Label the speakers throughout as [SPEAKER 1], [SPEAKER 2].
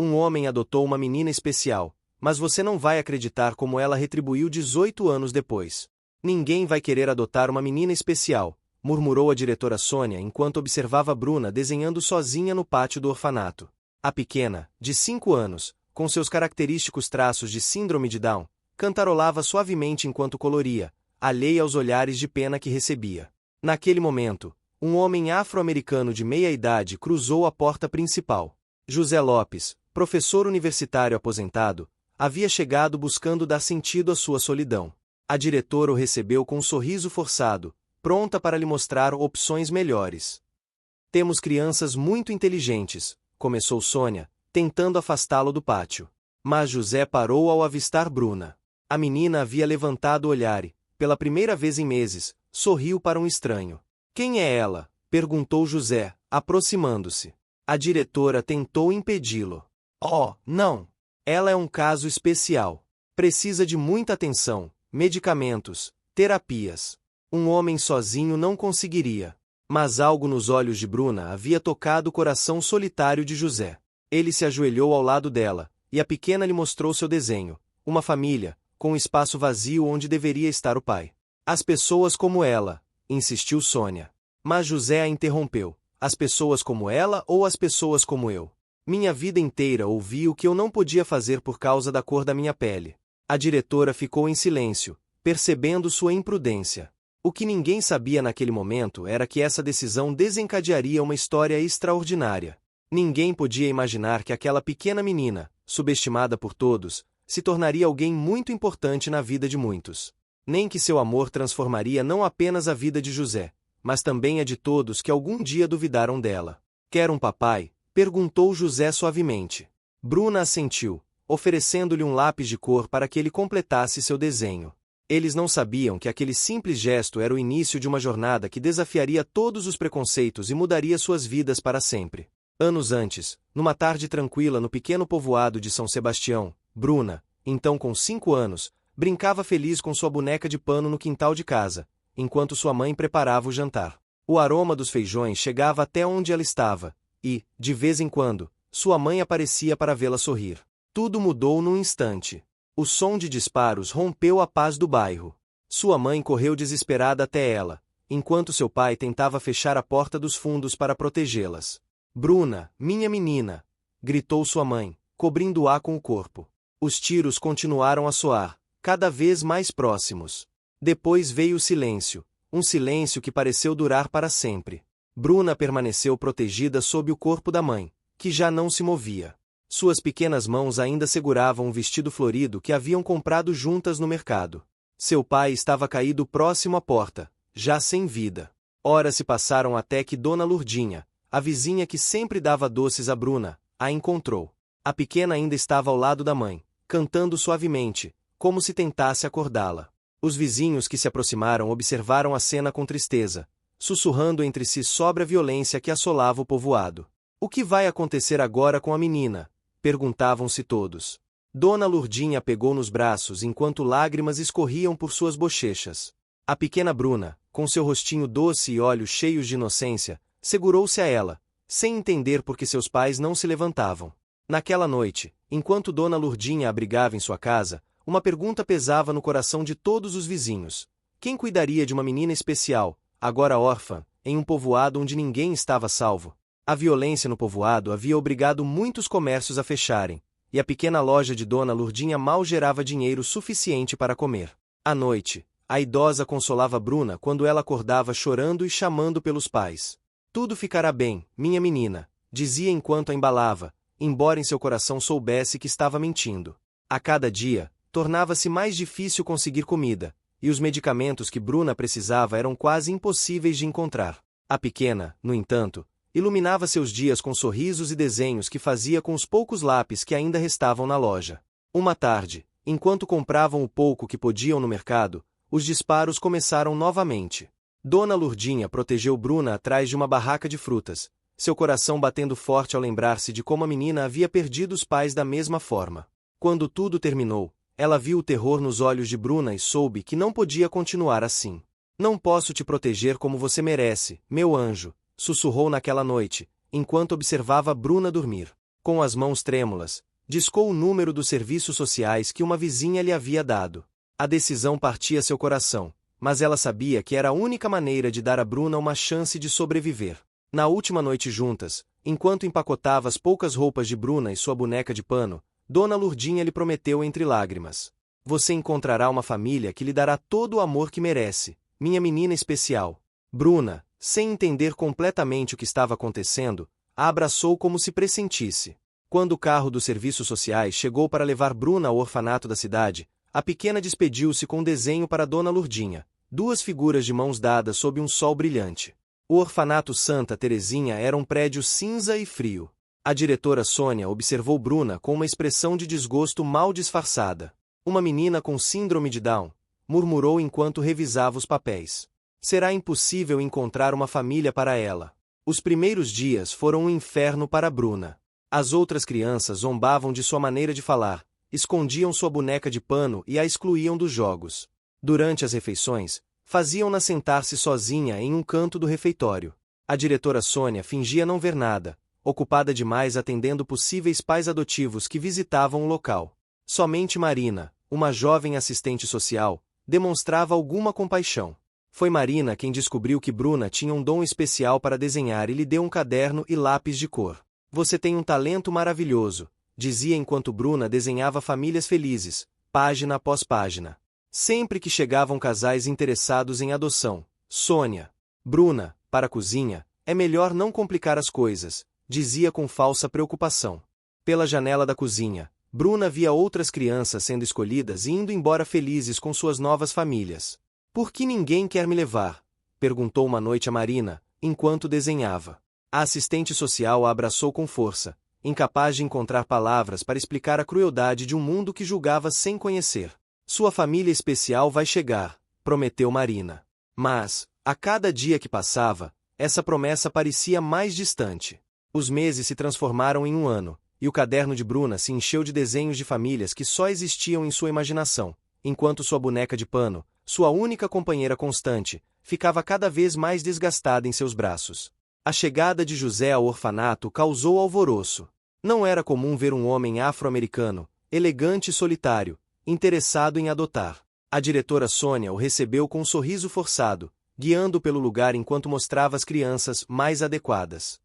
[SPEAKER 1] Um homem adotou uma menina especial, mas você não vai acreditar como ela retribuiu 18 anos depois. Ninguém vai querer adotar uma menina especial, murmurou a diretora Sônia enquanto observava Bruna desenhando sozinha no pátio do orfanato. A pequena, de 5 anos, com seus característicos traços de síndrome de Down, cantarolava suavemente enquanto coloria, alheia aos olhares de pena que recebia. Naquele momento, um homem afro-americano de meia-idade cruzou a porta principal. José Lopes, professor universitário aposentado, havia chegado buscando dar sentido à sua solidão. A diretora o recebeu com um sorriso forçado, pronta para lhe mostrar opções melhores. Temos crianças muito inteligentes, começou Sônia, tentando afastá-lo do pátio. Mas José parou ao avistar Bruna. A menina havia levantado o olhar e, pela primeira vez em meses, sorriu para um estranho. Quem é ela? Perguntou José, aproximando-se. A diretora tentou impedi-lo. Oh, não! Ela é um caso especial. Precisa de muita atenção, medicamentos, terapias. Um homem sozinho não conseguiria. Mas algo nos olhos de Bruna havia tocado o coração solitário de José. Ele se ajoelhou ao lado dela, e a pequena lhe mostrou seu desenho, uma família, com um espaço vazio onde deveria estar o pai. As pessoas como ela, insistiu Sônia. Mas José a interrompeu. As pessoas como ela ou as pessoas como eu? Minha vida inteira ouvi o que eu não podia fazer por causa da cor da minha pele. A diretora ficou em silêncio, percebendo sua imprudência. O que ninguém sabia naquele momento era que essa decisão desencadearia uma história extraordinária. Ninguém podia imaginar que aquela pequena menina, subestimada por todos, se tornaria alguém muito importante na vida de muitos. Nem que seu amor transformaria não apenas a vida de José, mas também a de todos que algum dia duvidaram dela. Quer um papai? Perguntou José suavemente. Bruna assentiu, oferecendo-lhe um lápis de cor para que ele completasse seu desenho. Eles não sabiam que aquele simples gesto era o início de uma jornada que desafiaria todos os preconceitos e mudaria suas vidas para sempre. Anos antes, numa tarde tranquila no pequeno povoado de São Sebastião, Bruna, então com 5 anos, brincava feliz com sua boneca de pano no quintal de casa, enquanto sua mãe preparava o jantar. O aroma dos feijões chegava até onde ela estava, e, de vez em quando, sua mãe aparecia para vê-la sorrir. Tudo mudou num instante. O som de disparos rompeu a paz do bairro. Sua mãe correu desesperada até ela, enquanto seu pai tentava fechar a porta dos fundos para protegê-las. Bruna, minha menina! Gritou sua mãe, cobrindo-a com o corpo. Os tiros continuaram a soar, cada vez mais próximos. Depois veio o silêncio, um silêncio que pareceu durar para sempre. Bruna permaneceu protegida sob o corpo da mãe, que já não se movia. Suas pequenas mãos ainda seguravam um vestido florido que haviam comprado juntas no mercado. Seu pai estava caído próximo à porta, já sem vida. Horas se passaram até que Dona Lurdinha, a vizinha que sempre dava doces a Bruna, a encontrou. A pequena ainda estava ao lado da mãe, cantando suavemente, como se tentasse acordá-la. Os vizinhos que se aproximaram observaram a cena com tristeza, sussurrando entre si sobre a violência que assolava o povoado. O que vai acontecer agora com a menina? Perguntavam-se todos. Dona Lurdinha a pegou nos braços enquanto lágrimas escorriam por suas bochechas. A pequena Bruna, com seu rostinho doce e olhos cheios de inocência, segurou-se a ela, sem entender por que seus pais não se levantavam. Naquela noite, enquanto Dona Lurdinha a abrigava em sua casa, uma pergunta pesava no coração de todos os vizinhos. Quem cuidaria de uma menina especial, agora órfã, em um povoado onde ninguém estava salvo? A violência no povoado havia obrigado muitos comércios a fecharem, e a pequena loja de Dona Lurdinha mal gerava dinheiro suficiente para comer. À noite, a idosa consolava Bruna quando ela acordava chorando e chamando pelos pais. Tudo ficará bem, minha menina, dizia enquanto a embalava, embora em seu coração soubesse que estava mentindo. A cada dia, tornava-se mais difícil conseguir comida, e os medicamentos que Bruna precisava eram quase impossíveis de encontrar. A pequena, no entanto, iluminava seus dias com sorrisos e desenhos que fazia com os poucos lápis que ainda restavam na loja. Uma tarde, enquanto compravam o pouco que podiam no mercado, os disparos começaram novamente. Dona Lurdinha protegeu Bruna atrás de uma barraca de frutas, seu coração batendo forte ao lembrar-se de como a menina havia perdido os pais da mesma forma. Quando tudo terminou, ela viu o terror nos olhos de Bruna e soube que não podia continuar assim. Não posso te proteger como você merece, meu anjo, sussurrou naquela noite, enquanto observava Bruna dormir. Com as mãos trêmulas, discou o número dos serviços sociais que uma vizinha lhe havia dado. A decisão partia seu coração, mas ela sabia que era a única maneira de dar a Bruna uma chance de sobreviver. Na última noite juntas, enquanto empacotava as poucas roupas de Bruna e sua boneca de pano, Dona Lurdinha lhe prometeu entre lágrimas: "Você encontrará uma família que lhe dará todo o amor que merece, minha menina especial." Bruna, sem entender completamente o que estava acontecendo, a abraçou como se pressentisse. Quando o carro dos serviços sociais chegou para levar Bruna ao orfanato da cidade, a pequena despediu-se com um desenho para Dona Lurdinha, duas figuras de mãos dadas sob um sol brilhante. O orfanato Santa Terezinha era um prédio cinza e frio. A diretora Sônia observou Bruna com uma expressão de desgosto mal disfarçada. "Uma menina com síndrome de Down", murmurou enquanto revisava os papéis. "Será impossível encontrar uma família para ela." Os primeiros dias foram um inferno para Bruna. As outras crianças zombavam de sua maneira de falar, escondiam sua boneca de pano e a excluíam dos jogos. Durante as refeições, faziam-na sentar-se sozinha em um canto do refeitório. A diretora Sônia fingia não ver nada, ocupada demais atendendo possíveis pais adotivos que visitavam o local. Somente Marina, uma jovem assistente social, demonstrava alguma compaixão. Foi Marina quem descobriu que Bruna tinha um dom especial para desenhar e lhe deu um caderno e lápis de cor. "Você tem um talento maravilhoso", dizia enquanto Bruna desenhava famílias felizes, página após página. Sempre que chegavam casais interessados em adoção, Sônia: "Bruna, para a cozinha, é melhor não complicar as coisas", dizia com falsa preocupação. Pela janela da cozinha, Bruna via outras crianças sendo escolhidas e indo embora felizes com suas novas famílias. "Por que ninguém quer me levar?", perguntou uma noite a Marina, enquanto desenhava. A assistente social a abraçou com força, incapaz de encontrar palavras para explicar a crueldade de um mundo que julgava sem conhecer. "Sua família especial vai chegar", prometeu Marina. Mas, a cada dia que passava, essa promessa parecia mais distante. Os meses se transformaram em um ano, e o caderno de Bruna se encheu de desenhos de famílias que só existiam em sua imaginação, enquanto sua boneca de pano, sua única companheira constante, ficava cada vez mais desgastada em seus braços. A chegada de José ao orfanato causou alvoroço. Não era comum ver um homem afro-americano, elegante e solitário, interessado em adotar. A diretora Sônia o recebeu com um sorriso forçado, guiando pelo lugar enquanto mostrava as crianças mais adequadas.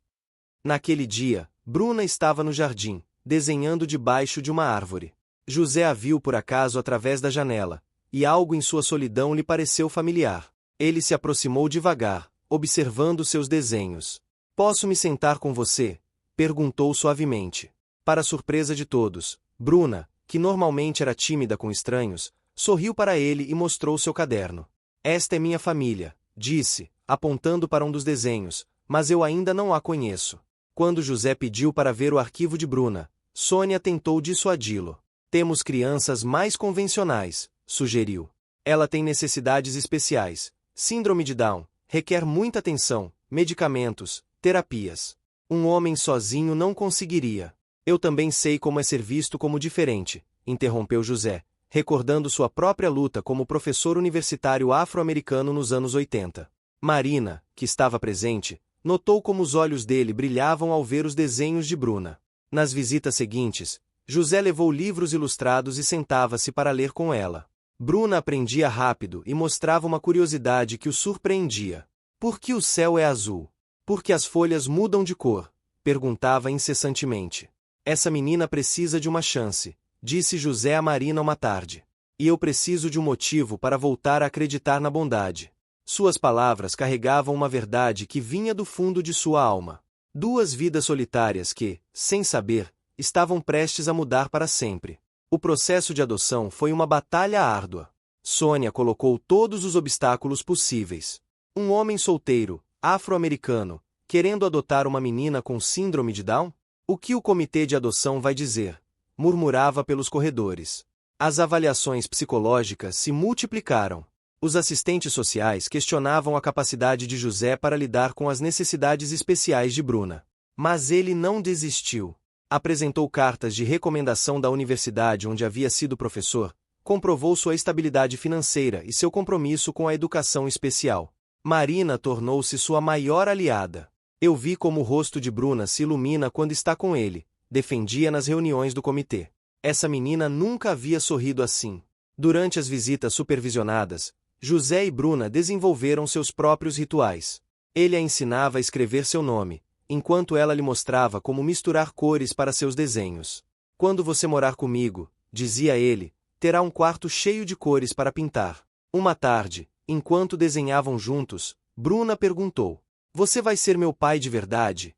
[SPEAKER 1] Naquele dia, Bruna estava no jardim, desenhando debaixo de uma árvore. José a viu por acaso através da janela, e algo em sua solidão lhe pareceu familiar. Ele se aproximou devagar, observando seus desenhos. "Posso me sentar com você?", perguntou suavemente. Para surpresa de todos, Bruna, que normalmente era tímida com estranhos, sorriu para ele e mostrou seu caderno. "Esta é minha família", disse, apontando para um dos desenhos, "mas eu ainda não a conheço." Quando José pediu para ver o arquivo de Bruna, Sônia tentou dissuadi-lo. "Temos crianças mais convencionais", sugeriu. "Ela tem necessidades especiais, síndrome de Down, requer muita atenção, medicamentos, terapias. Um homem sozinho não conseguiria." "Eu também sei como é ser visto como diferente", interrompeu José, recordando sua própria luta como professor universitário afro-americano nos anos 80. Marina, que estava presente, notou como os olhos dele brilhavam ao ver os desenhos de Bruna. Nas visitas seguintes, José levou livros ilustrados e sentava-se para ler com ela. Bruna aprendia rápido e mostrava uma curiosidade que o surpreendia. "Por que o céu é azul? Por que as folhas mudam de cor?", perguntava incessantemente. "Essa menina precisa de uma chance", disse José a Marina uma tarde. "E eu preciso de um motivo para voltar a acreditar na bondade." Suas palavras carregavam uma verdade que vinha do fundo de sua alma. Duas vidas solitárias que, sem saber, estavam prestes a mudar para sempre. O processo de adoção foi uma batalha árdua. Sônia colocou todos os obstáculos possíveis. Um homem solteiro, afro-americano, querendo adotar uma menina com síndrome de Down? "O que o comitê de adoção vai dizer?", murmurava pelos corredores. As avaliações psicológicas se multiplicaram. Os assistentes sociais questionavam a capacidade de José para lidar com as necessidades especiais de Bruna. Mas ele não desistiu. Apresentou cartas de recomendação da universidade onde havia sido professor, comprovou sua estabilidade financeira e seu compromisso com a educação especial. Marina tornou-se sua maior aliada. "Eu vi como o rosto de Bruna se ilumina quando está com ele", defendia nas reuniões do comitê. Essa menina nunca havia sorrido assim. Durante as visitas supervisionadas, José e Bruna desenvolveram seus próprios rituais. Ele a ensinava a escrever seu nome, enquanto ela lhe mostrava como misturar cores para seus desenhos. Quando você morar comigo, dizia ele, terá um quarto cheio de cores para pintar. Uma tarde, enquanto desenhavam juntos, Bruna perguntou: "Você vai ser meu pai de verdade?"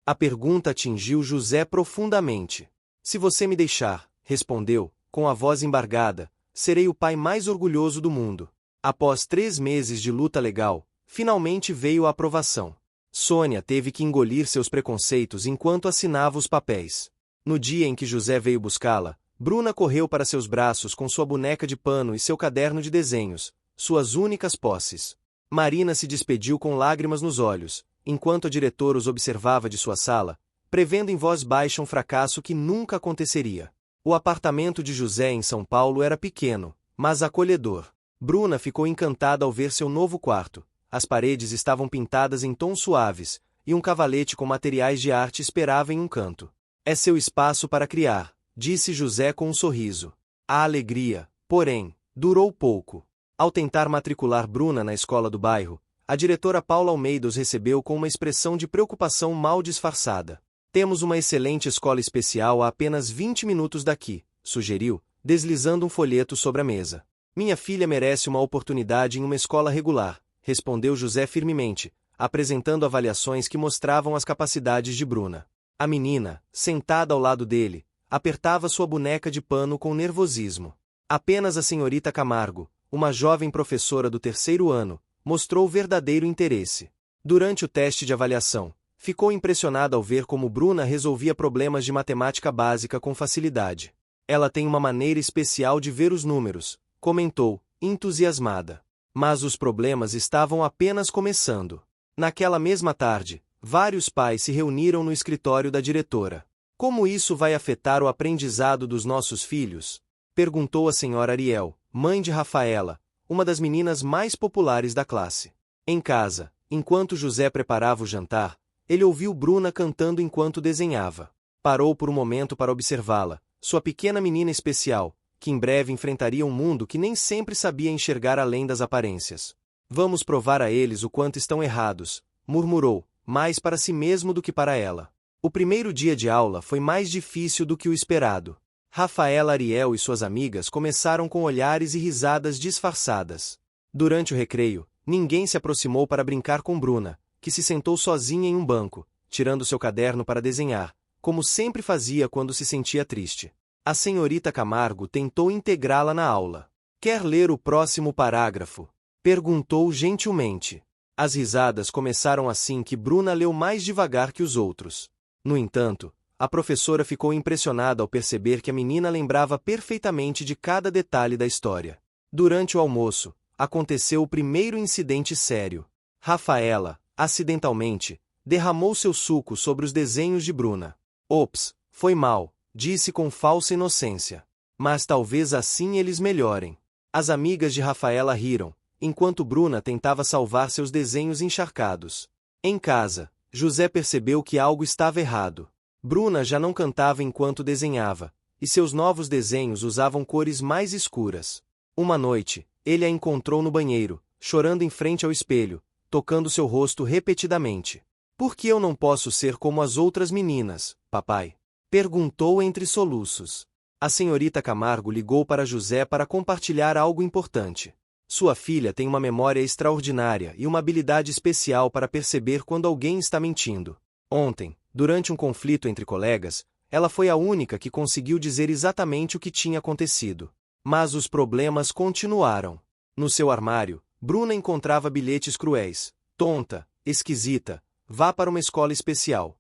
[SPEAKER 1] A pergunta atingiu José profundamente. "Se você me deixar", respondeu, com a voz embargada, "serei o pai mais orgulhoso do mundo." Após 3 meses de luta legal, finalmente veio a aprovação. Sônia teve que engolir seus preconceitos enquanto assinava os papéis. No dia em que José veio buscá-la, Bruna correu para seus braços com sua boneca de pano e seu caderno de desenhos, suas únicas posses. Marina se despediu com lágrimas nos olhos, enquanto a diretora os observava de sua sala, prevendo em voz baixa um fracasso que nunca aconteceria. O apartamento de José em São Paulo era pequeno, mas acolhedor. Bruna ficou encantada ao ver seu novo quarto. As paredes estavam pintadas em tons suaves, e um cavalete com materiais de arte esperava em um canto. "É seu espaço para criar", disse José com um sorriso. A alegria, porém, durou pouco. Ao tentar matricular Bruna na escola do bairro, a diretora Paula Almeida os recebeu com uma expressão de preocupação mal disfarçada. "Temos uma excelente escola especial a apenas 20 minutos daqui", sugeriu, deslizando um folheto sobre a mesa. "Minha filha merece uma oportunidade em uma escola regular", respondeu José firmemente, apresentando avaliações que mostravam as capacidades de Bruna. A menina, sentada ao lado dele, apertava sua boneca de pano com nervosismo. Apenas a senhorita Camargo, uma jovem professora do 3º ano, mostrou verdadeiro interesse. Durante o teste de avaliação, ficou impressionada ao ver como Bruna resolvia problemas de matemática básica com facilidade. "Ela tem uma maneira especial de ver os números", comentou, entusiasmada. Mas os problemas estavam apenas começando. Naquela mesma tarde, vários pais se reuniram no escritório da diretora. "Como isso vai afetar o aprendizado dos nossos filhos?" perguntou a senhora Ariel, mãe de Rafaela, uma das meninas mais populares da classe. Em casa, enquanto José preparava o jantar, ele ouviu Bruna cantando enquanto desenhava. Parou por um momento para observá-la, sua pequena menina especial, que em breve enfrentaria um mundo que nem sempre sabia enxergar além das aparências. "Vamos provar a eles o quanto estão errados", murmurou, mais para si mesmo do que para ela. O primeiro dia de aula foi mais difícil do que o esperado. Rafaela, Ariel e suas amigas começaram com olhares e risadas disfarçadas. Durante o recreio, ninguém se aproximou para brincar com Bruna, que se sentou sozinha em um banco, tirando seu caderno para desenhar, como sempre fazia quando se sentia triste. A senhorita Camargo tentou integrá-la na aula. "Quer ler o próximo parágrafo?" perguntou gentilmente. As risadas começaram assim que Bruna leu mais devagar que os outros. No entanto, a professora ficou impressionada ao perceber que a menina lembrava perfeitamente de cada detalhe da história. Durante o almoço, aconteceu o primeiro incidente sério. Rafaela, acidentalmente, derramou seu suco sobre os desenhos de Bruna. "Ops, foi mal", disse com falsa inocência. "Mas talvez assim eles melhorem." As amigas de Rafaela riram, enquanto Bruna tentava salvar seus desenhos encharcados. Em casa, José percebeu que algo estava errado. Bruna já não cantava enquanto desenhava, e seus novos desenhos usavam cores mais escuras. Uma noite, ele a encontrou no banheiro, chorando em frente ao espelho, tocando seu rosto repetidamente. "Por que eu não posso ser como as outras meninas, papai?" perguntou entre soluços. A senhorita Camargo ligou para José para compartilhar algo importante. Sua filha tem uma memória extraordinária e uma habilidade especial para perceber quando alguém está mentindo. Ontem, durante um conflito entre colegas, ela foi a única que conseguiu dizer exatamente o que tinha acontecido. Mas os problemas continuaram. No seu armário, Bruna encontrava bilhetes cruéis. "Tonta, esquisita, vá para uma escola especial."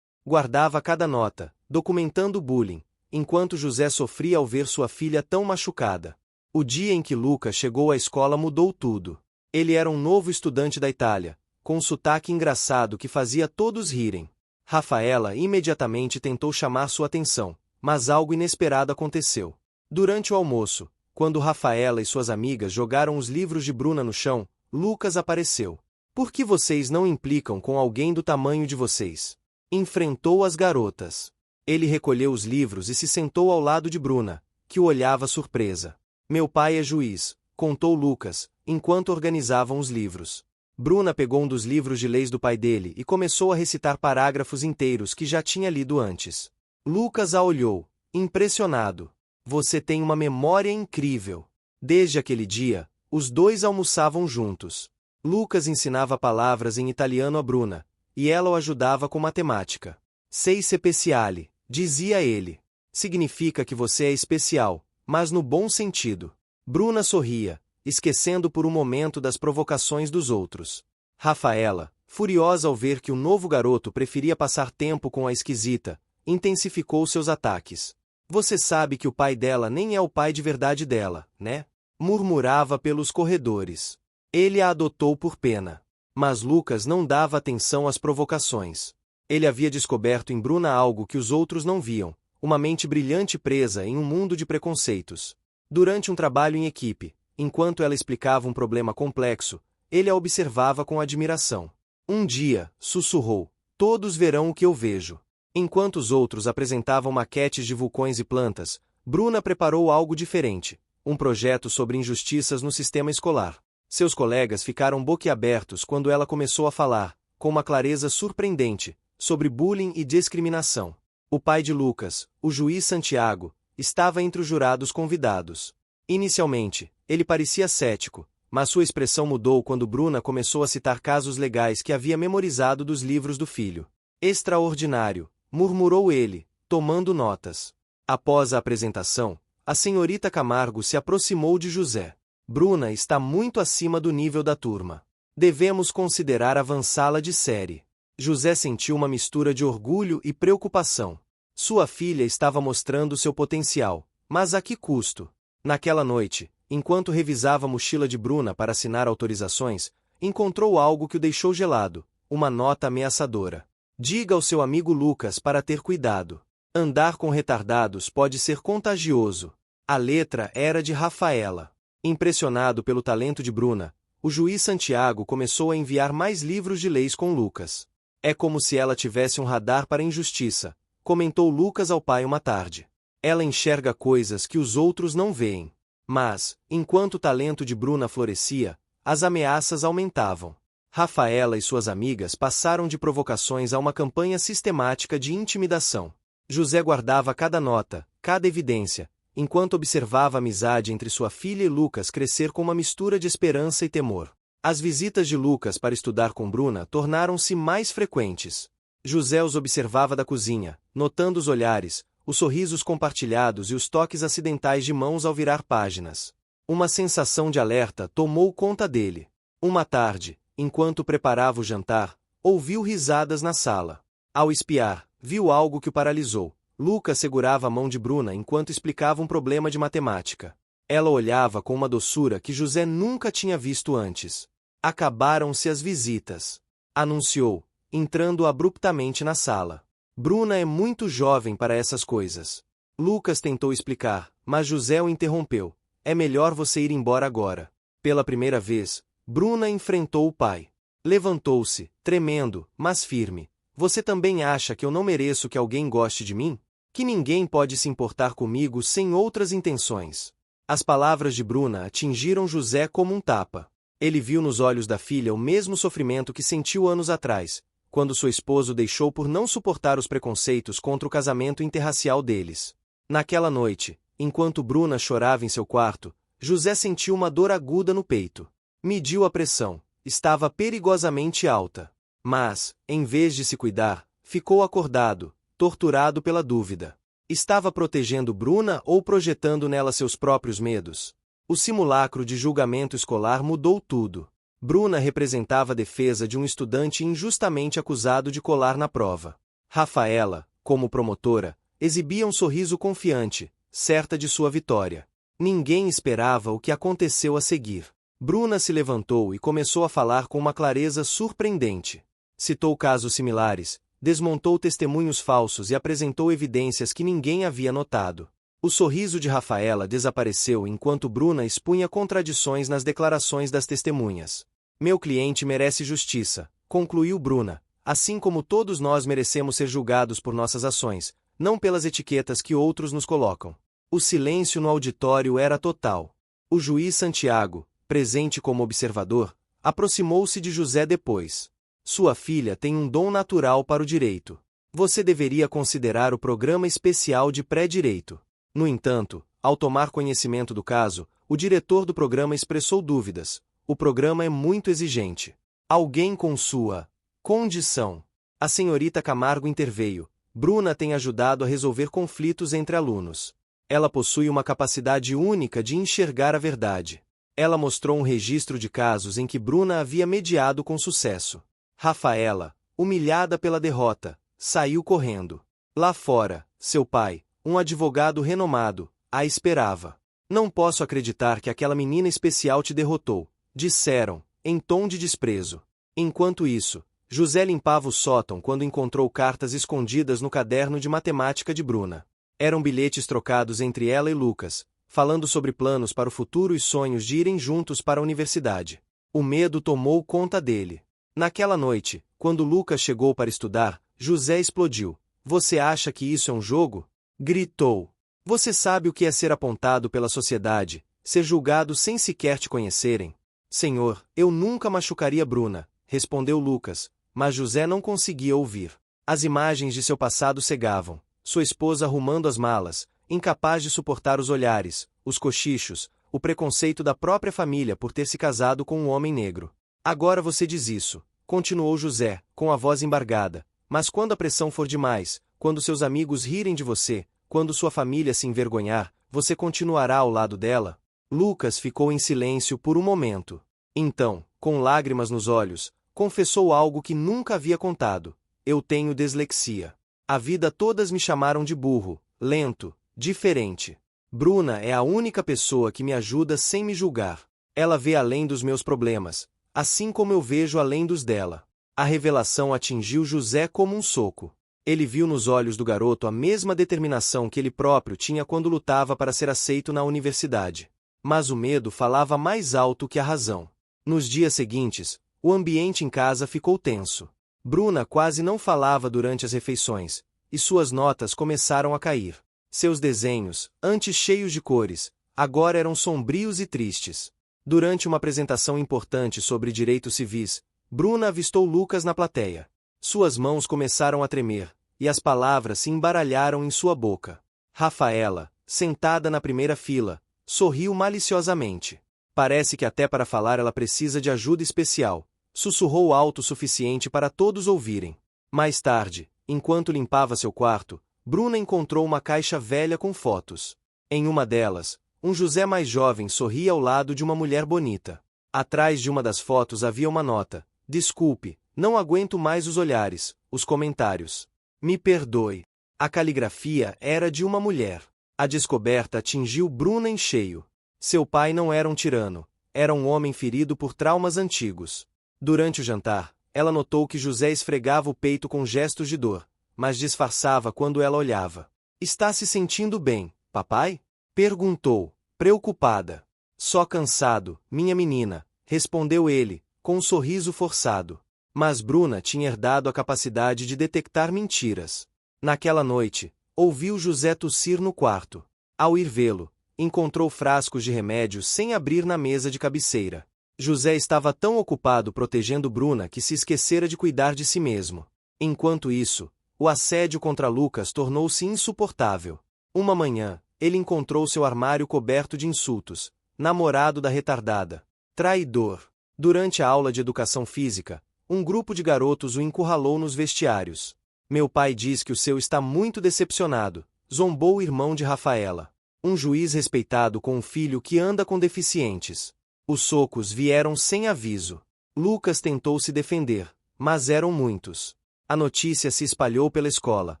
[SPEAKER 1] Guardava cada nota, documentando o bullying, enquanto José sofria ao ver sua filha tão machucada. O dia em que Lucas chegou à escola mudou tudo. Ele era um novo estudante da Itália, com um sotaque engraçado que fazia todos rirem. Rafaela imediatamente tentou chamar sua atenção, mas algo inesperado aconteceu. Durante o almoço, quando Rafaela e suas amigas jogaram os livros de Bruna no chão, Lucas apareceu. "Por que vocês não implicam com alguém do tamanho de vocês?" enfrentou as garotas. Ele recolheu os livros e se sentou ao lado de Bruna, que o olhava surpresa. Meu pai é juiz, contou Lucas, enquanto organizavam os livros. Bruna pegou um dos livros de leis do pai dele e começou a recitar parágrafos inteiros que já tinha lido antes. Lucas a olhou, impressionado. Você tem uma memória incrível. Desde aquele dia, os dois almoçavam juntos. Lucas ensinava palavras em italiano a Bruna, e ela o ajudava com matemática. Sei speciale, dizia ele. Significa que você é especial, mas no bom sentido. Bruna sorria, esquecendo por um momento das provocações dos outros. Rafaela, furiosa ao ver que o novo garoto preferia passar tempo com a esquisita, intensificou seus ataques. Você sabe que o pai dela nem é o pai de verdade dela, né? Murmurava pelos corredores. Ele a adotou por pena. Mas Lucas não dava atenção às provocações. Ele havia descoberto em Bruna algo que os outros não viam, uma mente brilhante presa em um mundo de preconceitos. Durante um trabalho em equipe, enquanto ela explicava um problema complexo, ele a observava com admiração. Um dia, sussurrou, todos verão o que eu vejo. Enquanto os outros apresentavam maquetes de vulcões e plantas, Bruna preparou algo diferente, um projeto sobre injustiças no sistema escolar. Seus colegas ficaram boquiabertos quando ela começou a falar, com uma clareza surpreendente, sobre bullying e discriminação. O pai de Lucas, o juiz Santiago, estava entre os jurados convidados. Inicialmente, ele parecia cético, mas sua expressão mudou quando Bruna começou a citar casos legais que havia memorizado dos livros do filho. Extraordinário, murmurou ele, tomando notas. Após a apresentação, a senhorita Camargo se aproximou de José. Bruna está muito acima do nível da turma. Devemos considerar avançá-la de série. José sentiu uma mistura de orgulho e preocupação. Sua filha estava mostrando seu potencial, mas a que custo? Naquela noite, enquanto revisava a mochila de Bruna para assinar autorizações, encontrou algo que o deixou gelado, uma nota ameaçadora. Diga ao seu amigo Lucas para ter cuidado. Andar com retardados pode ser contagioso. A letra era de Rafaela. Impressionado pelo talento de Bruna, o juiz Santiago começou a enviar mais livros de leis com Lucas. É como se ela tivesse um radar para a injustiça, comentou Lucas ao pai uma tarde. Ela enxerga coisas que os outros não veem. Mas, enquanto o talento de Bruna florescia, as ameaças aumentavam. Rafaela e suas amigas passaram de provocações a uma campanha sistemática de intimidação. José guardava cada nota, cada evidência, enquanto observava a amizade entre sua filha e Lucas crescer com uma mistura de esperança e temor. As visitas de Lucas para estudar com Bruna tornaram-se mais frequentes. José os observava da cozinha, notando os olhares, os sorrisos compartilhados e os toques acidentais de mãos ao virar páginas. Uma sensação de alerta tomou conta dele. Uma tarde, enquanto preparava o jantar, ouviu risadas na sala. Ao espiar, viu algo que o paralisou. Lucas segurava a mão de Bruna enquanto explicava um problema de matemática. Ela olhava com uma doçura que José nunca tinha visto antes. Acabaram-se as visitas. Anunciou, entrando abruptamente na sala. Bruna é muito jovem para essas coisas. Lucas tentou explicar, mas José o interrompeu. É melhor você ir embora agora. Pela primeira vez, Bruna enfrentou o pai. Levantou-se, tremendo, mas firme. Você também acha que eu não mereço que alguém goste de mim? Que ninguém pode se importar comigo sem outras intenções? As palavras de Bruna atingiram José como um tapa. Ele viu nos olhos da filha o mesmo sofrimento que sentiu anos atrás, quando seu esposo deixou por não suportar os preconceitos contra o casamento interracial deles. Naquela noite, enquanto Bruna chorava em seu quarto, José sentiu uma dor aguda no peito. Mediu a pressão. Estava perigosamente alta. Mas, em vez de se cuidar, ficou acordado, torturado pela dúvida. Estava protegendo Bruna ou projetando nela seus próprios medos? O simulacro de julgamento escolar mudou tudo. Bruna representava a defesa de um estudante injustamente acusado de colar na prova. Rafaela, como promotora, exibia um sorriso confiante, certa de sua vitória. Ninguém esperava o que aconteceu a seguir. Bruna se levantou e começou a falar com uma clareza surpreendente. Citou casos similares, desmontou testemunhos falsos e apresentou evidências que ninguém havia notado. O sorriso de Rafaela desapareceu enquanto Bruna expunha contradições nas declarações das testemunhas. Meu cliente merece justiça, concluiu Bruna. Assim como todos nós merecemos ser julgados por nossas ações, não pelas etiquetas que outros nos colocam. O silêncio no auditório era total. O juiz Santiago, presente como observador, aproximou-se de José depois. Sua filha tem um dom natural para o direito. Você deveria considerar o programa especial de pré-direito. No entanto, ao tomar conhecimento do caso, o diretor do programa expressou dúvidas. O programa é muito exigente. Alguém com sua condição. A senhorita Camargo interveio. Bruna tem ajudado a resolver conflitos entre alunos. Ela possui uma capacidade única de enxergar a verdade. Ela mostrou um registro de casos em que Bruna havia mediado com sucesso. Rafaela, humilhada pela derrota, saiu correndo. Lá fora, seu pai, um advogado renomado, a esperava. Não posso acreditar que aquela menina especial te derrotou, disseram, em tom de desprezo. Enquanto isso, José limpava o sótão quando encontrou cartas escondidas no caderno de matemática de Bruna. Eram bilhetes trocados entre ela e Lucas, falando sobre planos para o futuro e sonhos de irem juntos para a universidade. O medo tomou conta dele. Naquela noite, quando Lucas chegou para estudar, José explodiu. Você acha que isso é um jogo? Gritou. Você sabe o que é ser apontado pela sociedade, ser julgado sem sequer te conhecerem? Senhor, eu nunca machucaria Bruna, respondeu Lucas, mas José não conseguia ouvir. As imagens de seu passado cegavam. Sua esposa arrumando as malas, incapaz de suportar os olhares, os cochichos, o preconceito da própria família por ter se casado com um homem negro. Agora você diz isso, continuou José, com a voz embargada, mas quando a pressão for demais, quando seus amigos rirem de você, quando sua família se envergonhar, você continuará ao lado dela? Lucas ficou em silêncio por um momento. Então, com lágrimas nos olhos, confessou algo que nunca havia contado. Eu tenho dislexia. A vida todas me chamaram de burro, lento, diferente. Bruna é a única pessoa que me ajuda sem me julgar. Ela vê além dos meus problemas, assim como eu vejo além dos dela. A revelação atingiu José como um soco. Ele viu nos olhos do garoto a mesma determinação que ele próprio tinha quando lutava para ser aceito na universidade. Mas o medo falava mais alto que a razão. Nos dias seguintes, o ambiente em casa ficou tenso. Bruna quase não falava durante as refeições, e suas notas começaram a cair. Seus desenhos, antes cheios de cores, agora eram sombrios e tristes. Durante uma apresentação importante sobre direitos civis, Bruna avistou Lucas na plateia. Suas mãos começaram a tremer, e as palavras se embaralharam em sua boca. Rafaela, sentada na primeira fila, sorriu maliciosamente. Parece que até para falar ela precisa de ajuda especial. Sussurrou alto o suficiente para todos ouvirem. Mais tarde, enquanto limpava seu quarto, Bruna encontrou uma caixa velha com fotos. Em uma delas, um José mais jovem sorria ao lado de uma mulher bonita. Atrás de uma das fotos havia uma nota. Desculpe, não aguento mais os olhares, os comentários. Me perdoe. A caligrafia era de uma mulher. A descoberta atingiu Bruna em cheio. Seu pai não era um tirano, era um homem ferido por traumas antigos. Durante o jantar, ela notou que José esfregava o peito com gestos de dor, mas disfarçava quando ela olhava. Está se sentindo bem, papai? Perguntou, preocupada. Só cansado, minha menina, respondeu ele, com um sorriso forçado. Mas Bruna tinha herdado a capacidade de detectar mentiras. Naquela noite, ouviu José tossir no quarto. Ao ir vê-lo, encontrou frascos de remédio sem abrir na mesa de cabeceira. José estava tão ocupado protegendo Bruna que se esquecera de cuidar de si mesmo. Enquanto isso, o assédio contra Lucas tornou-se insuportável. Uma manhã, ele encontrou seu armário coberto de insultos. Namorado da retardada. Traidor. Durante a aula de educação física, um grupo de garotos o encurralou nos vestiários. Meu pai diz que o seu está muito decepcionado, zombou o irmão de Rafaela. Um juiz respeitado com um filho que anda com deficientes. Os socos vieram sem aviso. Lucas tentou se defender, mas eram muitos. A notícia se espalhou pela escola.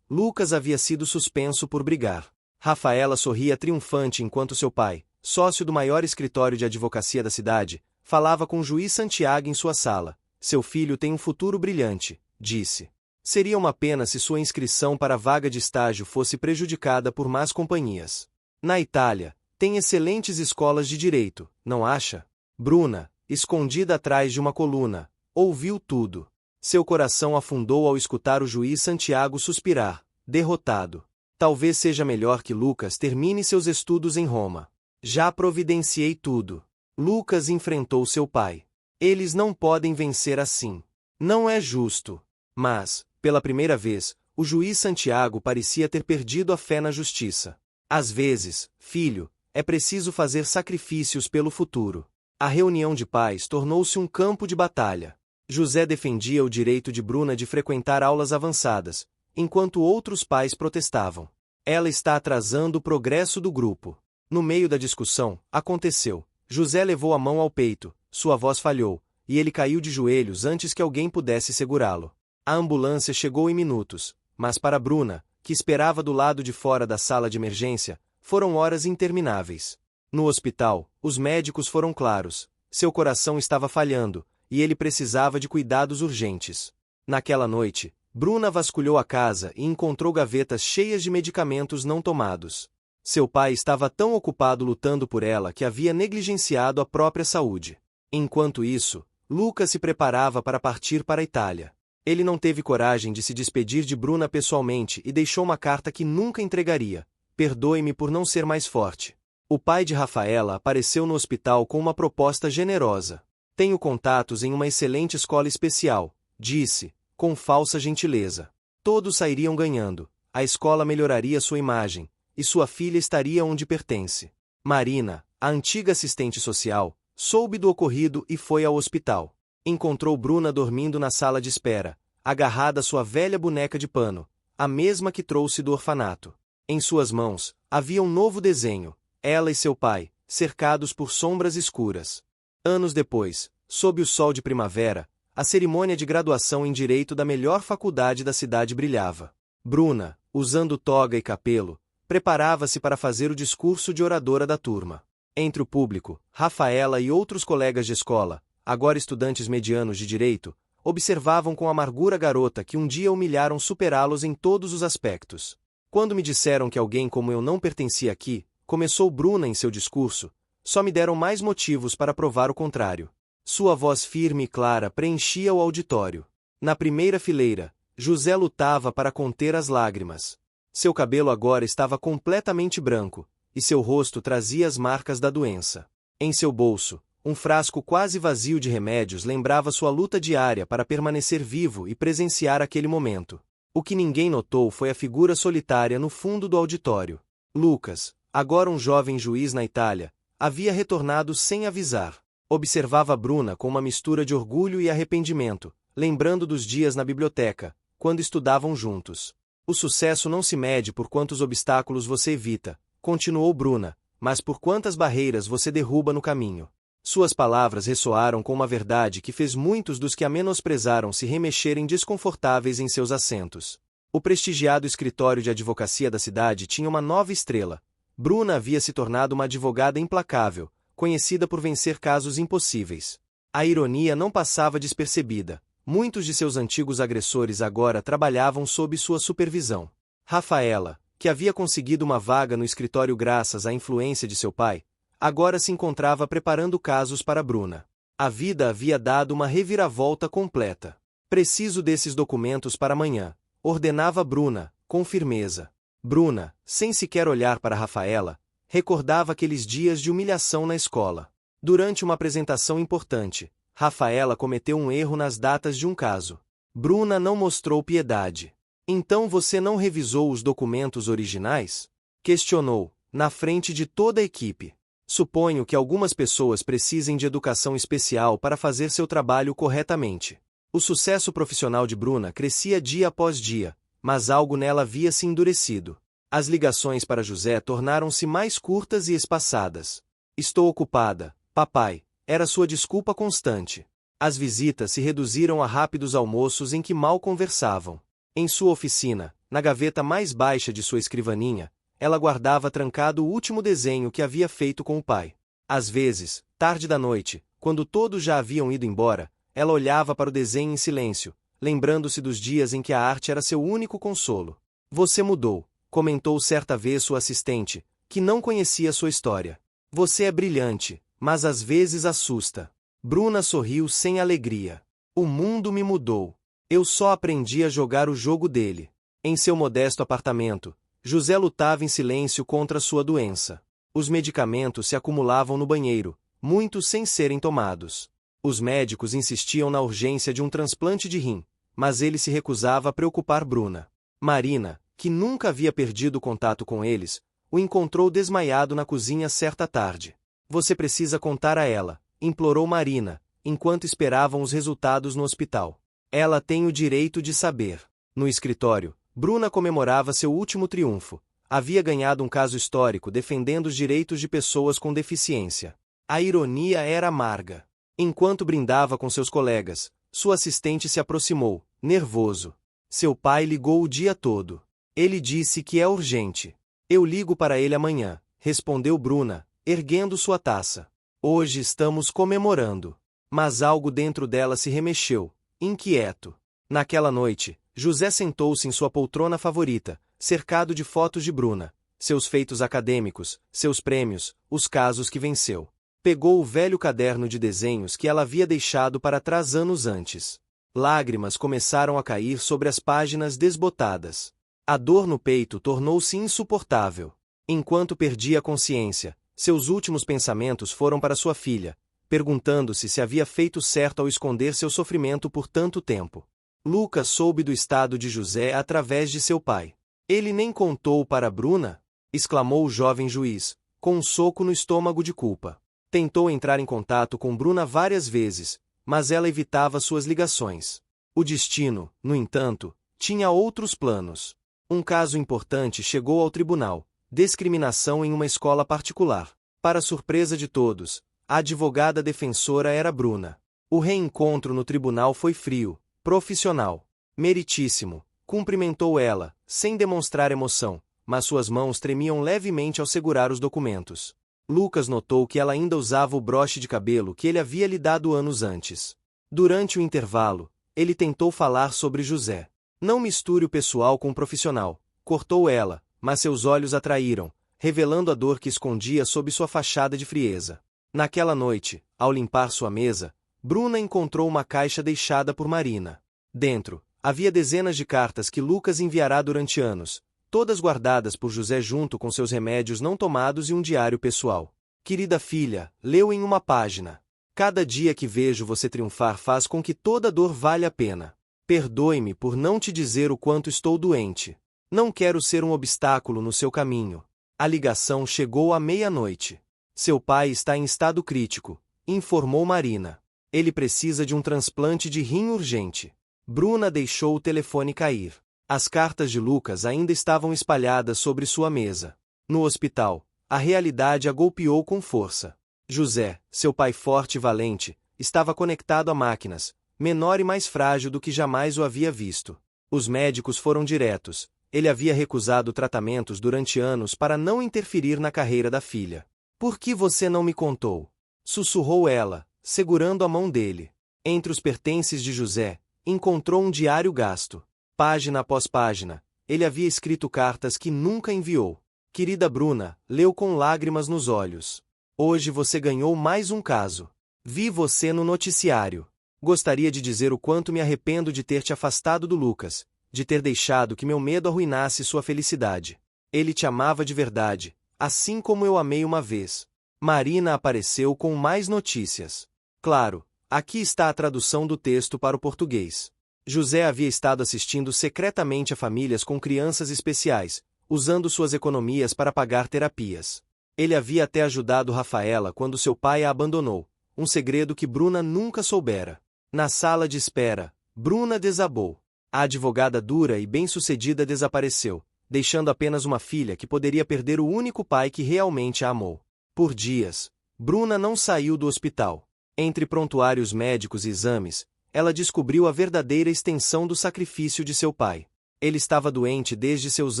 [SPEAKER 1] Lucas havia sido suspenso por brigar. Rafaela sorria triunfante enquanto seu pai, sócio do maior escritório de advocacia da cidade, falava com o juiz Santiago em sua sala. Seu filho tem um futuro brilhante, disse. Seria uma pena se sua inscrição para a vaga de estágio fosse prejudicada por más companhias. Na Itália, tem excelentes escolas de direito, não acha? Bruna, escondida atrás de uma coluna, ouviu tudo. Seu coração afundou ao escutar o juiz Santiago suspirar, derrotado. Talvez seja melhor que Lucas termine seus estudos em Roma. Já providenciei tudo. Lucas enfrentou seu pai. Eles não podem vencer assim. Não é justo. Mas, pela primeira vez, o juiz Santiago parecia ter perdido a fé na justiça. Às vezes, filho, é preciso fazer sacrifícios pelo futuro. A reunião de pais tornou-se um campo de batalha. José defendia o direito de Bruna de frequentar aulas avançadas, enquanto outros pais protestavam. Ela está atrasando o progresso do grupo. No meio da discussão, aconteceu. José levou a mão ao peito, sua voz falhou, e ele caiu de joelhos antes que alguém pudesse segurá-lo. A ambulância chegou em minutos, mas para Bruna, que esperava do lado de fora da sala de emergência, foram horas intermináveis. No hospital, os médicos foram claros. Seu coração estava falhando, e ele precisava de cuidados urgentes. Naquela noite, Bruna vasculhou a casa e encontrou gavetas cheias de medicamentos não tomados. Seu pai estava tão ocupado lutando por ela que havia negligenciado a própria saúde. Enquanto isso, Lucas se preparava para partir para a Itália. Ele não teve coragem de se despedir de Bruna pessoalmente e deixou uma carta que nunca entregaria. Perdoe-me por não ser mais forte. O pai de Rafaela apareceu no hospital com uma proposta generosa. Tenho contatos em uma excelente escola especial, disse, com falsa gentileza. Todos sairiam ganhando, a escola melhoraria sua imagem, e sua filha estaria onde pertence. Marina, a antiga assistente social, soube do ocorrido e foi ao hospital. Encontrou Bruna dormindo na sala de espera, agarrada à sua velha boneca de pano, a mesma que trouxe do orfanato. Em suas mãos, havia um novo desenho, ela e seu pai, cercados por sombras escuras. Anos depois, sob o sol de primavera, a cerimônia de graduação em Direito da melhor faculdade da cidade brilhava. Bruna, usando toga e capelo, preparava-se para fazer o discurso de oradora da turma. Entre o público, Rafaela e outros colegas de escola, agora estudantes medianos de direito, observavam com amargura a garota que um dia humilharam superá-los em todos os aspectos. Quando me disseram que alguém como eu não pertencia aqui, começou Bruna em seu discurso, só me deram mais motivos para provar o contrário. Sua voz firme e clara preenchia o auditório. Na primeira fileira, José lutava para conter as lágrimas. Seu cabelo agora estava completamente branco, e seu rosto trazia as marcas da doença. Em seu bolso, um frasco quase vazio de remédios lembrava sua luta diária para permanecer vivo e presenciar aquele momento. O que ninguém notou foi a figura solitária no fundo do auditório. Lucas, agora um jovem juiz na Itália, havia retornado sem avisar. Observava Bruna com uma mistura de orgulho e arrependimento, lembrando dos dias na biblioteca, quando estudavam juntos. O sucesso não se mede por quantos obstáculos você evita, continuou Bruna, mas por quantas barreiras você derruba no caminho. Suas palavras ressoaram com uma verdade que fez muitos dos que a menosprezaram se remexerem desconfortáveis em seus assentos. O prestigiado escritório de advocacia da cidade tinha uma nova estrela. Bruna havia se tornado uma advogada implacável, conhecida por vencer casos impossíveis. A ironia não passava despercebida. Muitos de seus antigos agressores agora trabalhavam sob sua supervisão. Rafaela, que havia conseguido uma vaga no escritório graças à influência de seu pai, agora se encontrava preparando casos para Bruna. A vida havia dado uma reviravolta completa. Preciso desses documentos para amanhã, ordenava Bruna, com firmeza. Bruna, sem sequer olhar para Rafaela, recordava aqueles dias de humilhação na escola. Durante uma apresentação importante, Rafaela cometeu um erro nas datas de um caso. Bruna não mostrou piedade. Então você não revisou os documentos originais? Questionou, na frente de toda a equipe. Suponho que algumas pessoas precisem de educação especial para fazer seu trabalho corretamente. O sucesso profissional de Bruna crescia dia após dia, mas algo nela havia se endurecido. As ligações para José tornaram-se mais curtas e espaçadas. Estou ocupada, papai. Era sua desculpa constante. As visitas se reduziram a rápidos almoços em que mal conversavam. Em sua oficina, na gaveta mais baixa de sua escrivaninha, ela guardava trancado o último desenho que havia feito com o pai. Às vezes, tarde da noite, quando todos já haviam ido embora, ela olhava para o desenho em silêncio, lembrando-se dos dias em que a arte era seu único consolo. Você mudou, comentou certa vez sua assistente, que não conhecia sua história. Você é brilhante, mas às vezes assusta. Bruna sorriu sem alegria. O mundo me mudou. Eu só aprendi a jogar o jogo dele. Em seu modesto apartamento, José lutava em silêncio contra sua doença. Os medicamentos se acumulavam no banheiro, muitos sem serem tomados. Os médicos insistiam na urgência de um transplante de rim, mas ele se recusava a preocupar Bruna. Marina, que nunca havia perdido contato com eles, o encontrou desmaiado na cozinha certa tarde. Você precisa contar a ela, implorou Marina, enquanto esperavam os resultados no hospital. Ela tem o direito de saber. No escritório, Bruna comemorava seu último triunfo. Havia ganhado um caso histórico defendendo os direitos de pessoas com deficiência. A ironia era amarga. Enquanto brindava com seus colegas, sua assistente se aproximou, nervoso. Seu pai ligou o dia todo. Ele disse que é urgente. Eu ligo para ele amanhã, respondeu Bruna, erguendo sua taça. Hoje estamos comemorando. Mas algo dentro dela se remexeu, inquieto. Naquela noite, José sentou-se em sua poltrona favorita, cercado de fotos de Bruna, seus feitos acadêmicos, seus prêmios, os casos que venceu. Pegou o velho caderno de desenhos que ela havia deixado para trás anos antes. Lágrimas começaram a cair sobre as páginas desbotadas. A dor no peito tornou-se insuportável. Enquanto perdia a consciência, seus últimos pensamentos foram para sua filha, perguntando-se se havia feito certo ao esconder seu sofrimento por tanto tempo. Lucas soube do estado de José através de seu pai. Ele nem contou para Bruna? Exclamou o jovem juiz, com um soco no estômago de culpa. Tentou entrar em contato com Bruna várias vezes, mas ela evitava suas ligações. O destino, no entanto, tinha outros planos. Um caso importante chegou ao tribunal: discriminação em uma escola particular. Para surpresa de todos, a advogada defensora era Bruna. O reencontro no tribunal foi frio, profissional, meritíssimo. Cumprimentou ela, sem demonstrar emoção, mas suas mãos tremiam levemente ao segurar os documentos. Lucas notou que ela ainda usava o broche de cabelo que ele havia lhe dado anos antes. Durante o intervalo, ele tentou falar sobre José. Não misture o pessoal com o profissional, cortou ela, mas seus olhos atraíram, revelando a dor que escondia sob sua fachada de frieza. Naquela noite, ao limpar sua mesa, Bruna encontrou uma caixa deixada por Marina. Dentro, havia dezenas de cartas que Lucas enviará durante anos, todas guardadas por José junto com seus remédios não tomados e um diário pessoal. Querida filha, leu em uma página. Cada dia que vejo você triunfar faz com que toda dor valha a pena. Perdoe-me por não te dizer o quanto estou doente. Não quero ser um obstáculo no seu caminho. A ligação chegou à meia-noite. Seu pai está em estado crítico, informou Marina. Ele precisa de um transplante de rim urgente. Bruna deixou o telefone cair. As cartas de Lucas ainda estavam espalhadas sobre sua mesa. No hospital, a realidade a golpeou com força. José, seu pai forte e valente, estava conectado a máquinas, menor e mais frágil do que jamais o havia visto. Os médicos foram diretos. Ele havia recusado tratamentos durante anos para não interferir na carreira da filha. Por que você não me contou? Sussurrou ela, segurando a mão dele. Entre os pertences de José, encontrou um diário gasto. Página após página, ele havia escrito cartas que nunca enviou. Querida Bruna, leu com lágrimas nos olhos. Hoje você ganhou mais um caso. Vi você no noticiário. Gostaria de dizer o quanto me arrependo de ter te afastado do Lucas, de ter deixado que meu medo arruinasse sua felicidade. Ele te amava de verdade, assim como eu amei uma vez. Marina apareceu com mais notícias. Claro, aqui está a tradução do texto para o português. José havia estado assistindo secretamente a famílias com crianças especiais, usando suas economias para pagar terapias. Ele havia até ajudado Rafaela quando seu pai a abandonou, um segredo que Bruna nunca soubera. Na sala de espera, Bruna desabou. A advogada dura e bem-sucedida desapareceu, deixando apenas uma filha que poderia perder o único pai que realmente a amou. Por dias, Bruna não saiu do hospital. Entre prontuários médicos e exames, ela descobriu a verdadeira extensão do sacrifício de seu pai. Ele estava doente desde seus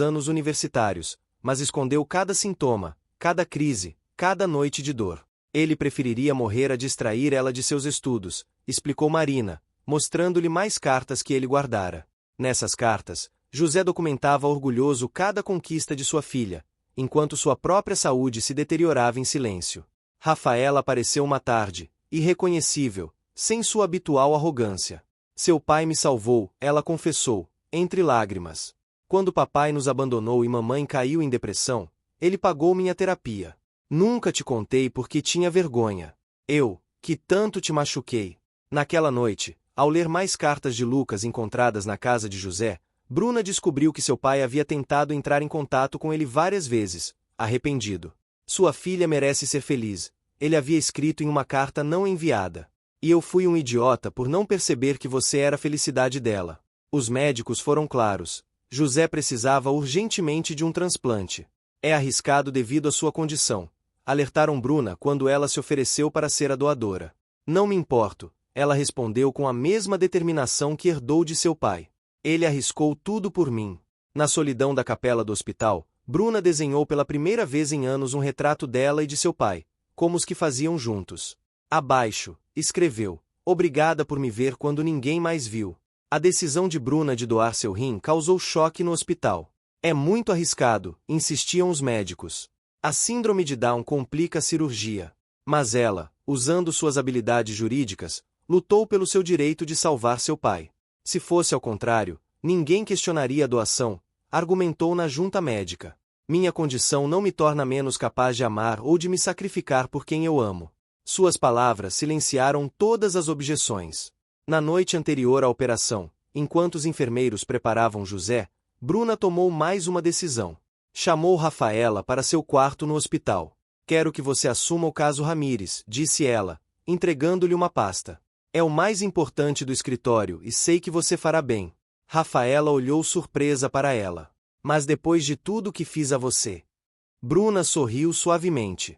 [SPEAKER 1] anos universitários, mas escondeu cada sintoma, cada crise, cada noite de dor. Ele preferiria morrer a distrair ela de seus estudos, explicou Marina, mostrando-lhe mais cartas que ele guardara. Nessas cartas, José documentava orgulhoso cada conquista de sua filha, enquanto sua própria saúde se deteriorava em silêncio. Rafaela apareceu uma tarde, irreconhecível, sem sua habitual arrogância. Seu pai me salvou, ela confessou, entre lágrimas. Quando papai nos abandonou e mamãe caiu em depressão, ele pagou minha terapia. Nunca te contei porque tinha vergonha. Eu, que tanto te machuquei. Naquela noite, ao ler mais cartas de Lucas encontradas na casa de José, Bruna descobriu que seu pai havia tentado entrar em contato com ele várias vezes, arrependido. Sua filha merece ser feliz, ele havia escrito em uma carta não enviada. E eu fui um idiota por não perceber que você era a felicidade dela. Os médicos foram claros. José precisava urgentemente de um transplante. É arriscado devido à sua condição. Alertaram Bruna quando ela se ofereceu para ser a doadora. Não me importo, ela respondeu com a mesma determinação que herdou de seu pai. Ele arriscou tudo por mim. Na solidão da capela do hospital, Bruna desenhou pela primeira vez em anos um retrato dela e de seu pai, como os que faziam juntos. Abaixo, escreveu: "Obrigada por me ver quando ninguém mais viu." A decisão de Bruna de doar seu rim causou choque no hospital. É muito arriscado, insistiam os médicos. A síndrome de Down complica a cirurgia. Mas ela, usando suas habilidades jurídicas, lutou pelo seu direito de salvar seu pai. Se fosse ao contrário, ninguém questionaria a doação, argumentou na junta médica. Minha condição não me torna menos capaz de amar ou de me sacrificar por quem eu amo. Suas palavras silenciaram todas as objeções. Na noite anterior à operação, enquanto os enfermeiros preparavam José, Bruna tomou mais uma decisão. Chamou Rafaela para seu quarto no hospital. "Quero que você assuma o caso Ramírez", disse ela, entregando-lhe uma pasta. "É o mais importante do escritório e sei que você fará bem." Rafaela olhou surpresa para ela. "Mas depois de tudo que fiz a você?" Bruna sorriu suavemente.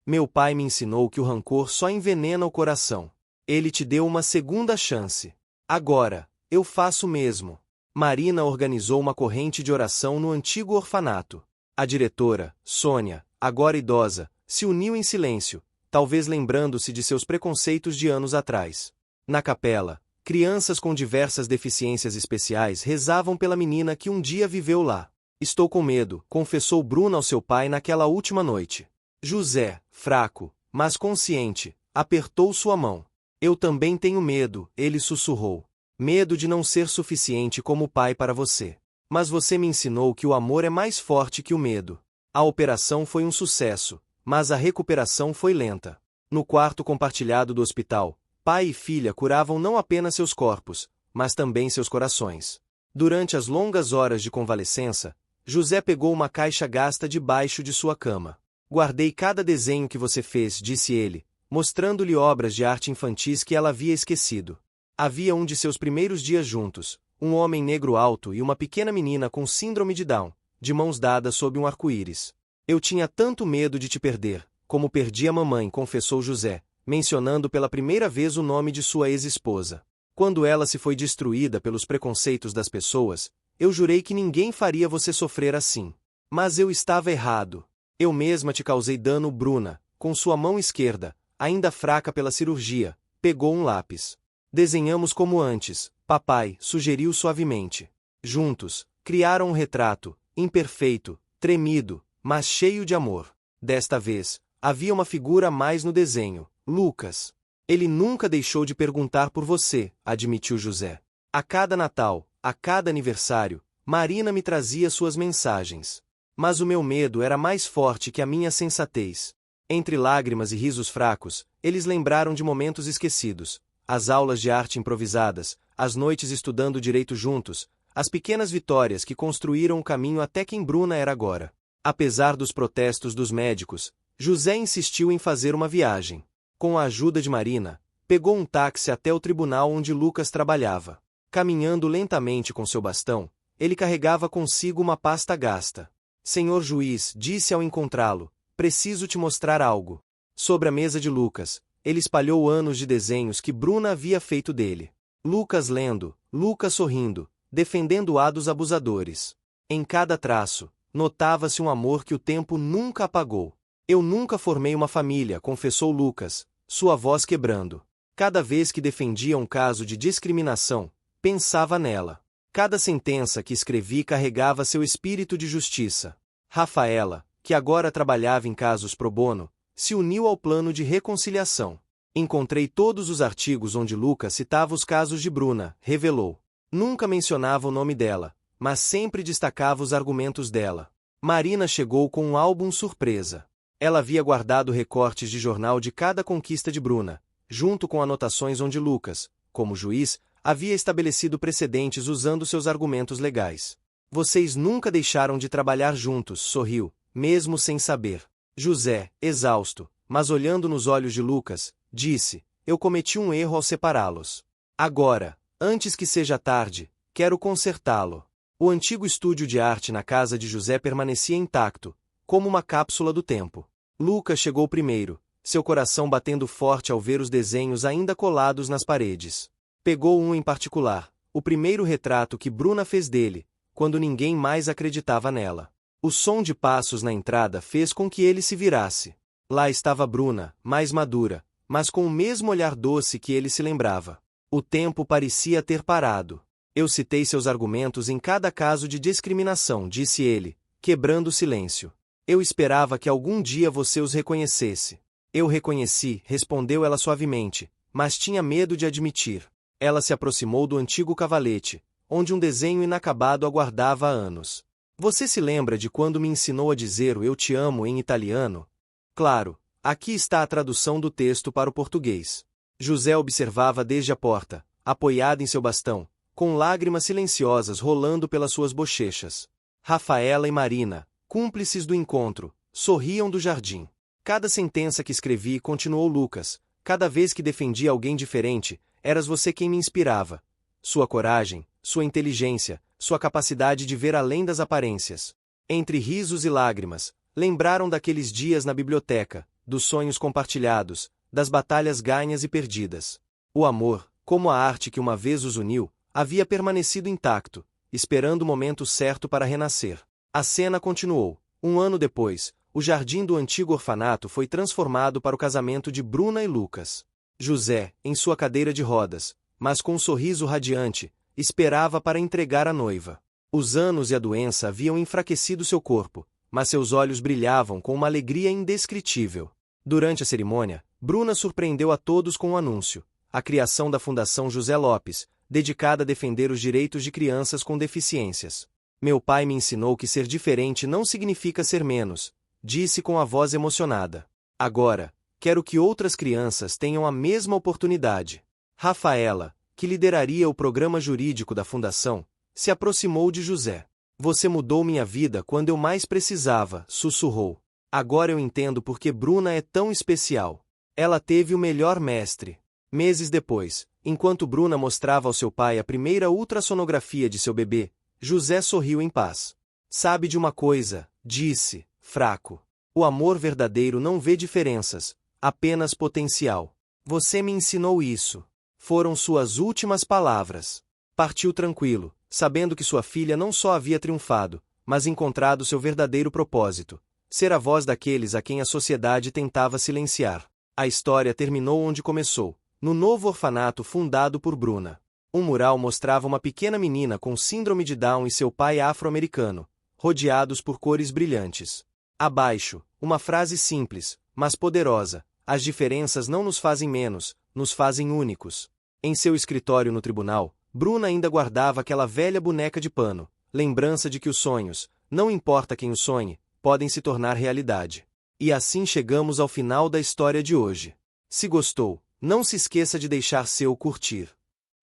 [SPEAKER 1] "Meu pai me ensinou que o rancor só envenena o coração. Ele te deu uma segunda chance. Agora, eu faço o mesmo." Marina organizou uma corrente de oração no antigo orfanato. A diretora, Sônia, agora idosa, se uniu em silêncio, talvez lembrando-se de seus preconceitos de anos atrás. Na capela, crianças com diversas deficiências especiais rezavam pela menina que um dia viveu lá. "Estou com medo", confessou Bruna ao seu pai naquela última noite. José, fraco, mas consciente, apertou sua mão. "Eu também tenho medo", ele sussurrou. "Medo de não ser suficiente como pai para você. Mas você me ensinou que o amor é mais forte que o medo." A operação foi um sucesso, mas a recuperação foi lenta. No quarto compartilhado do hospital, pai e filha curavam não apenas seus corpos, mas também seus corações. Durante as longas horas de convalescença, José pegou uma caixa gasta debaixo de sua cama. "Guardei cada desenho que você fez", disse ele, mostrando-lhe obras de arte infantis que ela havia esquecido. Havia um de seus primeiros dias juntos, um homem negro alto e uma pequena menina com síndrome de Down, de mãos dadas sob um arco-íris. "Eu tinha tanto medo de te perder, como perdi a mamãe", confessou José, mencionando pela primeira vez o nome de sua ex-esposa. "Quando ela se foi destruída pelos preconceitos das pessoas, eu jurei que ninguém faria você sofrer assim. Mas eu estava errado. Eu mesma te causei dano." Bruna, com sua mão esquerda, ainda fraca pela cirurgia, pegou um lápis. "Desenhamos como antes", papai sugeriu suavemente. Juntos, criaram um retrato, imperfeito, tremido, mas cheio de amor. Desta vez, havia uma figura a mais no desenho: Lucas. "Ele nunca deixou de perguntar por você", admitiu José. "A cada Natal, a cada aniversário, Marina me trazia suas mensagens. Mas o meu medo era mais forte que a minha sensatez." Entre lágrimas e risos fracos, eles lembraram de momentos esquecidos. As aulas de arte improvisadas, as noites estudando direito juntos, as pequenas vitórias que construíram o caminho até quem Bruna era agora. Apesar dos protestos dos médicos, José insistiu em fazer uma viagem. Com a ajuda de Marina, pegou um táxi até o tribunal onde Lucas trabalhava. Caminhando lentamente com seu bastão, ele carregava consigo uma pasta gasta. "Senhor juiz", disse ao encontrá-lo, "preciso te mostrar algo." Sobre a mesa de Lucas, ele espalhou anos de desenhos que Bruna havia feito dele. Lucas lendo, Lucas sorrindo, defendendo-a dos abusadores. Em cada traço, notava-se um amor que o tempo nunca apagou. "Eu nunca formei uma família", confessou Lucas, sua voz quebrando. Cada vez que defendia um caso de discriminação, pensava nela. Cada sentença que escrevi carregava seu espírito de justiça. Rafaela, que agora trabalhava em casos pro bono, se uniu ao plano de reconciliação. "Encontrei todos os artigos onde Lucas citava os casos de Bruna", revelou. "Nunca mencionava o nome dela, mas sempre destacava os argumentos dela. Marina chegou com um álbum surpresa. Ela havia guardado recortes de jornal de cada conquista de Bruna, junto com anotações onde Lucas, como juiz, havia estabelecido precedentes usando seus argumentos legais. Vocês nunca deixaram de trabalhar juntos, sorriu, mesmo sem saber. José, exausto, mas olhando nos olhos de Lucas, disse: eu cometi um erro ao separá-los. Agora, antes que seja tarde, quero consertá-lo. O antigo estúdio de arte na casa de José permanecia intacto, como uma cápsula do tempo. Lucas chegou primeiro, seu coração batendo forte ao ver os desenhos ainda colados nas paredes. Pegou um em particular, o primeiro retrato que Bruna fez dele, quando ninguém mais acreditava nela. O som de passos na entrada fez com que ele se virasse. Lá estava Bruna, mais madura, mas com o mesmo olhar doce que ele se lembrava. O tempo parecia ter parado. Eu citei seus argumentos em cada caso de discriminação, disse ele, quebrando o silêncio. Eu esperava que algum dia você os reconhecesse. Eu reconheci, respondeu ela suavemente, mas tinha medo de admitir. Ela se aproximou do antigo cavalete, onde um desenho inacabado aguardava há anos. Você se lembra de quando me ensinou a dizer o eu te amo em italiano? Claro, aqui está a tradução do texto para o português. José observava desde a porta, apoiado em seu bastão, com lágrimas silenciosas rolando pelas suas bochechas. Rafaela e Marina, cúmplices do encontro, sorriam do jardim. Cada sentença que escrevi, continuou Lucas, cada vez que defendia alguém diferente, eras você quem me inspirava. Sua coragem, sua inteligência, sua capacidade de ver além das aparências. Entre risos e lágrimas, lembraram daqueles dias na biblioteca, dos sonhos compartilhados, das batalhas ganhas e perdidas. O amor, como a arte que uma vez os uniu, havia permanecido intacto, esperando o momento certo para renascer. A cena continuou. Um ano depois, o jardim do antigo orfanato foi transformado para o casamento de Bruna e Lucas. José, em sua cadeira de rodas, mas com um sorriso radiante, esperava para entregar a noiva. Os anos e a doença haviam enfraquecido seu corpo, mas seus olhos brilhavam com uma alegria indescritível. Durante a cerimônia, Bruna surpreendeu a todos com um anúncio: a criação da Fundação José Lopes, dedicada a defender os direitos de crianças com deficiências. Meu pai me ensinou que ser diferente não significa ser menos, disse com a voz emocionada. Agora, quero que outras crianças tenham a mesma oportunidade. Rafaela, que lideraria o programa jurídico da fundação, se aproximou de José. Você mudou minha vida quando eu mais precisava, sussurrou. Agora eu entendo por que Bruna é tão especial. Ela teve o melhor mestre. Meses depois, enquanto Bruna mostrava ao seu pai a primeira ultrassonografia de seu bebê, José sorriu em paz. Sabe de uma coisa, disse, fraco. O amor verdadeiro não vê diferenças, apenas potencial. Você me ensinou isso. Foram suas últimas palavras. Partiu tranquilo, sabendo que sua filha não só havia triunfado, mas encontrado seu verdadeiro propósito: ser a voz daqueles a quem a sociedade tentava silenciar. A história terminou onde começou, no novo orfanato fundado por Bruna. Um mural mostrava uma pequena menina com síndrome de Down e seu pai afro-americano, rodeados por cores brilhantes. Abaixo, uma frase simples, mas poderosa: as diferenças não nos fazem menos, nos fazem únicos. Em seu escritório no tribunal, Bruna ainda guardava aquela velha boneca de pano, lembrança de que os sonhos, não importa quem os sonhe, podem se tornar realidade. E assim chegamos ao final da história de hoje. Se gostou, não se esqueça de deixar seu curtir.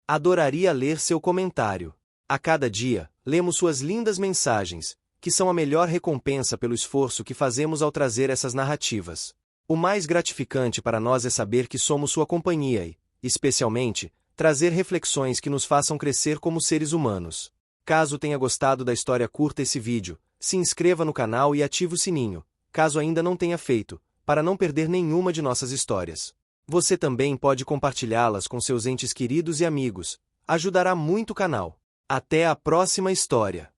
[SPEAKER 1] Adoraria ler seu comentário. A cada dia, lemos suas lindas mensagens, que são a melhor recompensa pelo esforço que fazemos ao trazer essas narrativas. O mais gratificante para nós é saber que somos sua companhia e, especialmente, trazer reflexões que nos façam crescer como seres humanos. Caso tenha gostado da história, curta esse vídeo, se inscreva no canal e ative o sininho, caso ainda não tenha feito, para não perder nenhuma de nossas histórias. Você também pode compartilhá-las com seus entes queridos e amigos. Ajudará muito o canal. Até a próxima história!